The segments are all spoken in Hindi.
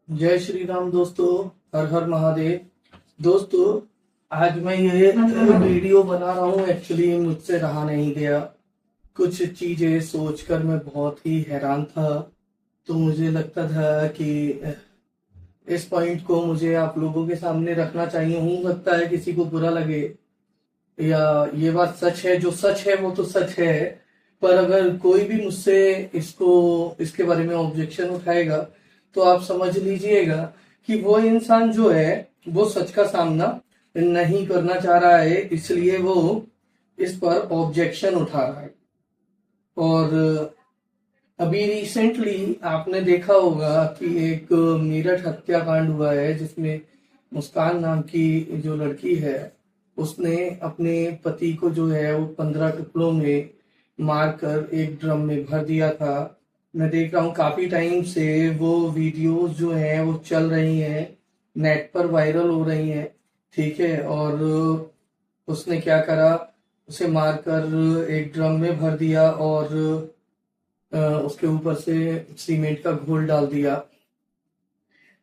जय श्री राम दोस्तों। हर हर महादेव। दोस्तों, आज मैं ये वीडियो बना रहा हूँ। एक्चुअली मुझसे रहा नहीं गया। कुछ चीजें सोचकर मैं बहुत ही हैरान था। तो मुझे लगता था कि इस पॉइंट को मुझे आप लोगों के सामने रखना चाहिए। हो सकता है किसी को बुरा लगे, या ये बात सच है, जो सच है वो तो सच है। पर अगर कोई भी मुझसे इसको इसके बारे में ऑब्जेक्शन उठाएगा, तो आप समझ लीजिएगा कि वो इंसान जो है वो सच का सामना नहीं करना चाह रहा है, इसलिए वो इस पर ऑब्जेक्शन उठा रहा है। और अभी रिसेंटली आपने देखा होगा कि एक मेरठ हत्याकांड हुआ है, जिसमें मुस्कान नाम की जो लड़की है, उसने अपने पति को जो है वो 15 टुकड़ों में मारकर एक ड्रम में भर दिया था। मैं देख रहा हूँ काफी टाइम से वो वीडियोस जो हैं वो चल रही हैं, नेट पर वायरल हो रही हैं। ठीक है। और उसने क्या करा, उसे मारकर एक ड्रम में भर दिया और उसके ऊपर से सीमेंट का घोल डाल दिया।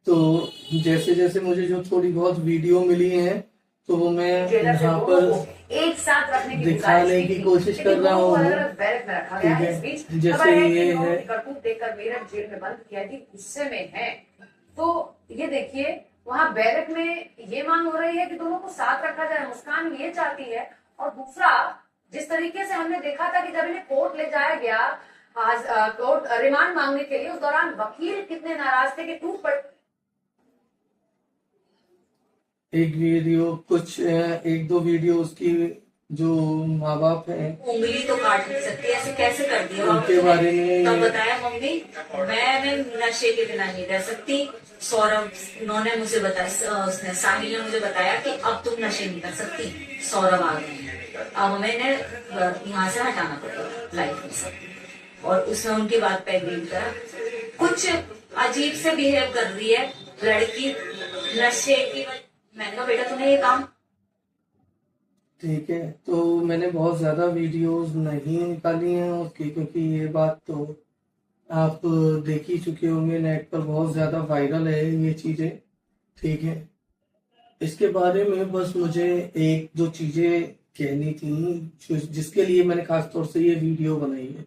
तो जैसे जैसे मुझे जो थोड़ी बहुत वीडियो मिली है, तो वो मैं यहाँ पर एक साथ रखने की दिखाने की कोशिश कर रहा हूँ। बैरक में रखा गया है। इस बीच जैसे ये है, करतूत देखकर मेरठ जेल में बंद किया थी, गुस्से में है। तो ये देखिए, वहां बैरक में ये मांग हो रही है कि दोनों को साथ रखा जाए, मुस्कान ये चाहती है। और दूसरा, जिस तरीके से हमने देखा था कि जब इन्हें कोर्ट ले जाया गया, आज कोर्ट रिमांड मांगने के लिए, उस दौरान वकील कितने नाराज थे कि टूट पड़ एक वीडियो, कुछ एक दो वीडियो उसकी जो माँ बाप है उंगली तो काट नहीं सकती, ऐसे कैसे कर दिया उनके बारे में। तब बताया मम्मी, मैं नशे के बिना नहीं रह सकती। सौरभ, उन्होंने मुझे बताया, उसने साहिल ने मुझे बताया कि अब तुम नशे नहीं कर सकती, सौरभ आ गए हैं, अब मैंने यहाँ से हटाना पड़ेगा लाइफ में से। और उसने उनकी बात पे एग्री करा। कुछ अजीब से बिहेव कर रही है लड़की नशे की। मैंने कहा बेटा तुम्हें ये काम, ठीक है। तो मैंने बहुत ज्यादा वीडियोस नहीं निकाली हैं उसकी, क्योंकि ये बात तो आप देख ही चुके होंगे, नेट पर बहुत ज्यादा वायरल है ये चीजें। ठीक है। इसके बारे में बस मुझे एक दो चीजें कहनी थी, जिसके लिए मैंने खास तौर से ये वीडियो बनाई है।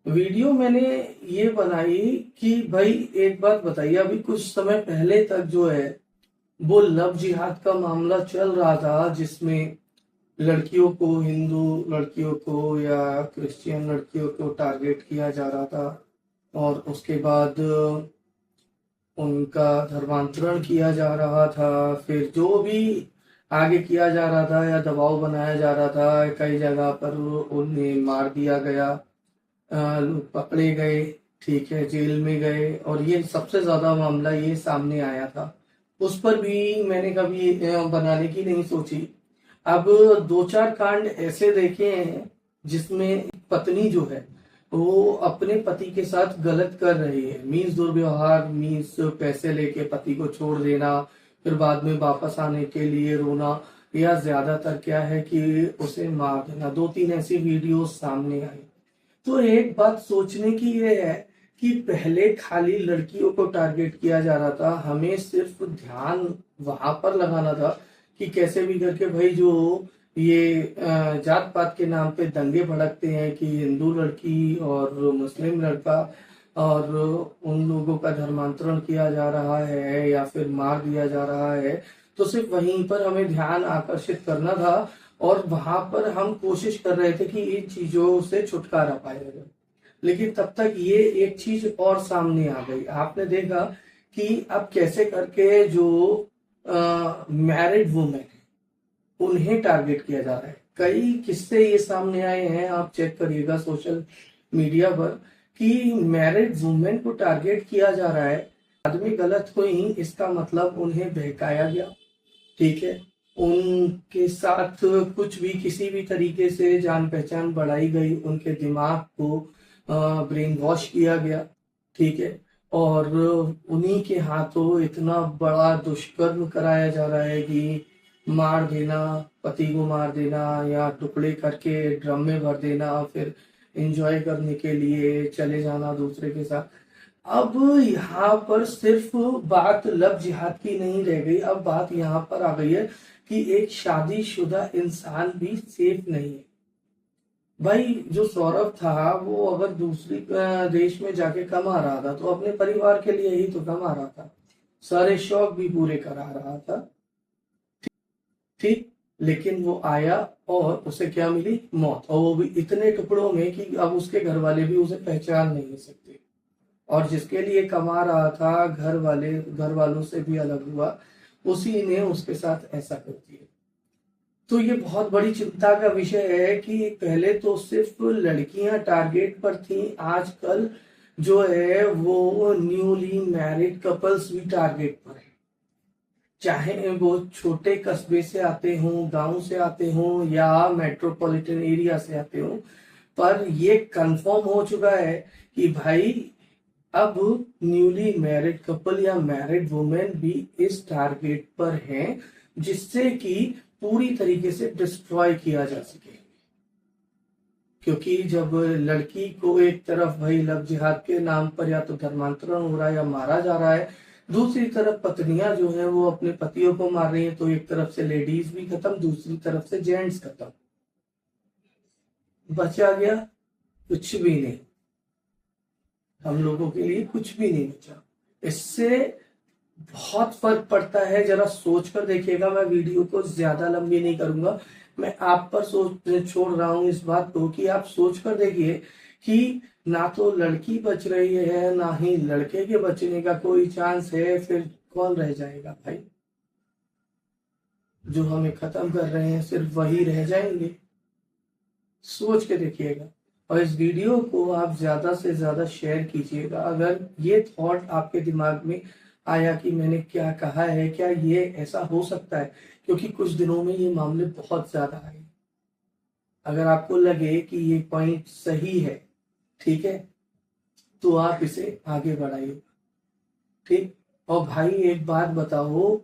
वीडियो मैंने ये बनाई कि भाई एक बात बताइए, अभी कुछ समय पहले तक जो है वो लव जिहाद का मामला चल रहा था, जिसमें लड़कियों को, हिंदू लड़कियों को या क्रिश्चियन लड़कियों को टारगेट किया जा रहा था, और उसके बाद उनका धर्मांतरण किया जा रहा था। फिर जो भी आगे किया जा रहा था या दबाव बनाया जा रहा था, कई जगह पर उन्हें मार दिया गया, लोग पकड़े गए। ठीक है, जेल में गए, और ये सबसे ज्यादा मामला ये सामने आया था। उस पर भी मैंने कभी बनाने की नहीं सोची। अब दो चार कांड ऐसे देखे हैं जिसमें पत्नी जो है वो अपने पति के साथ गलत कर रही है, मीन्स दुर्व्यवहार, मीन्स पैसे लेके पति को छोड़ देना, फिर बाद में वापस आने के लिए रोना, या ज्यादातर क्या है कि उसे मार देना। दो तीन ऐसी वीडियो सामने आई। तो एक बात सोचने की ये है कि पहले खाली लड़कियों को टारगेट किया जा रहा था, हमें सिर्फ ध्यान वहां पर लगाना था कि कैसे भी करके भाई जो ये जात पात के नाम पे दंगे भड़कते हैं कि हिंदू लड़की और मुस्लिम लड़का, और उन लोगों का धर्मांतरण किया जा रहा है या फिर मार दिया जा रहा है, तो सिर्फ वहीं पर हमें ध्यान आकर्षित करना था। और वहां पर हम कोशिश कर रहे थे कि इन चीजों से छुटकारा पाया जाए। लेकिन तब तक ये एक चीज और सामने आ गई। आपने देखा कि अब कैसे करके जो मैरिड वुमेन है उन्हें टारगेट किया जा रहा है। कई किस्से ये सामने आए हैं, आप चेक करिएगा सोशल मीडिया पर, कि मैरिड वुमेन को टारगेट किया जा रहा है। आदमी गलत हुई, इसका मतलब उन्हें बहकाया गया। ठीक है, उनके साथ कुछ भी किसी भी तरीके से जान पहचान बढ़ाई गई, उनके दिमाग को ब्रेन वॉश किया गया। ठीक है। और उन्हीं के हाथों इतना बड़ा दुष्कर्म कराया जा रहा है कि मार देना, पति को मार देना, या टुकड़े करके ड्रम में भर देना, फिर एंजॉय करने के लिए चले जाना दूसरे के साथ। अब यहाँ पर सिर्फ बात लव जिहाद की नहीं रह गई, अब बात यहाँ पर आ गई है कि एक शादीशुदा इंसान भी सेफ नहीं है। भाई जो सौरभ था वो अगर दूसरी देश में जाके कमा रहा था तो अपने परिवार के लिए ही तो कमा रहा था, सारे शौक भी पूरे करा रहा था, ठीक। लेकिन वो आया और उसे क्या मिली? मौत, और वो भी इतने टुकड़ों में कि अब उसके घर वाले भी उसे पहचान नहीं सकते। और जिसके लिए कमा रहा था घर वालों से भी अलग हुआ, उसी ने उसके साथ ऐसा कर दिया। तो ये बहुत बड़ी चिंता का विषय है कि पहले तो सिर्फ लड़कियां टारगेट पर थी, आजकल जो है वो न्यूली मैरिड कपल्स भी टारगेट पर है, चाहे वो छोटे कस्बे से आते हों, गांव से आते हों या मेट्रोपॉलिटन एरिया से आते हों, पर ये कंफर्म हो चुका है कि भाई अब न्यूली मैरिड कपल या मैरिड वुमेन भी इस टारगेट पर हैं, जिससे कि पूरी तरीके से डिस्ट्रॉय किया जा सके। क्योंकि जब लड़की को एक तरफ भाई लव जिहाद के नाम पर या तो धर्मांतरण हो रहा है या मारा जा रहा है, दूसरी तरफ पत्नियां जो है वो अपने पतियों को मार रही है, तो एक तरफ से लेडीज भी खत्म, दूसरी तरफ से जेंट्स खत्म, बचा गया कुछ भी नहीं, हम लोगों के लिए कुछ भी नहीं बचा। इससे बहुत फर्क पड़ता है, जरा सोच कर देखिएगा। मैं वीडियो को ज्यादा लंबी नहीं करूंगा, मैं आप पर सोच छोड़ रहा हूं इस बात को कि आप सोच कर देखिए कि ना तो लड़की बच रही है ना ही लड़के के बचने का कोई चांस है, फिर कौन रह जाएगा भाई? जो हमें खत्म कर रहे हैं सिर्फ वही रह जाएंगे। सोच के देखिएगा और इस वीडियो को आप ज्यादा से ज्यादा शेयर कीजिएगा। अगर ये थॉट आपके दिमाग में आया कि मैंने क्या कहा है, क्या ये ऐसा हो सकता है, क्योंकि कुछ दिनों में ये मामले बहुत ज्यादा आए, अगर आपको लगे कि ये पॉइंट सही है, ठीक है, तो आप इसे आगे बढ़ाइए, ठीक। और भाई एक बात बताओ,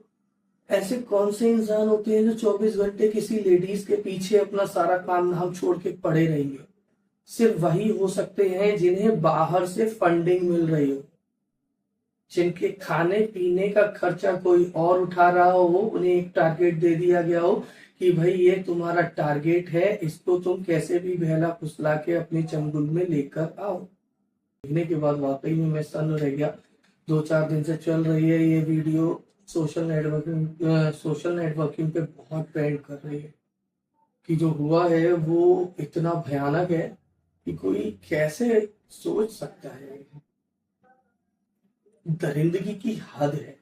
ऐसे कौन से इंसान होते हैं जो 24 घंटे किसी लेडीज के पीछे अपना सारा काम धाम छोड़ के पड़े रहेंगे? सिर्फ वही हो सकते हैं जिन्हें बाहर से फंडिंग मिल रही हो, जिनके खाने पीने का खर्चा कोई और उठा रहा हो, उन्हें एक टारगेट दे दिया गया हो कि भाई ये तुम्हारा टारगेट है, इसको तुम कैसे भी बहला फुसला के अपने चंगुल में लेकर आओ। देखने के बाद वाकई में मैं सन्न रह गया। 2-4 दिन से चल रही है ये वीडियो, सोशल नेटवर्किंग पे बहुत ट्रेंड कर रही है कि जो हुआ है वो इतना भयानक है कि कोई कैसे सोच सकता है, दरिंदगी की हद है।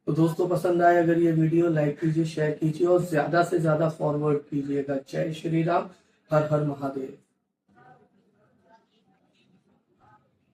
तो दोस्तों पसंद आए अगर ये वीडियो, लाइक कीजिए, शेयर कीजिए और ज्यादा से ज्यादा फॉरवर्ड कीजिएगा। जय श्री राम, हर हर महादेव।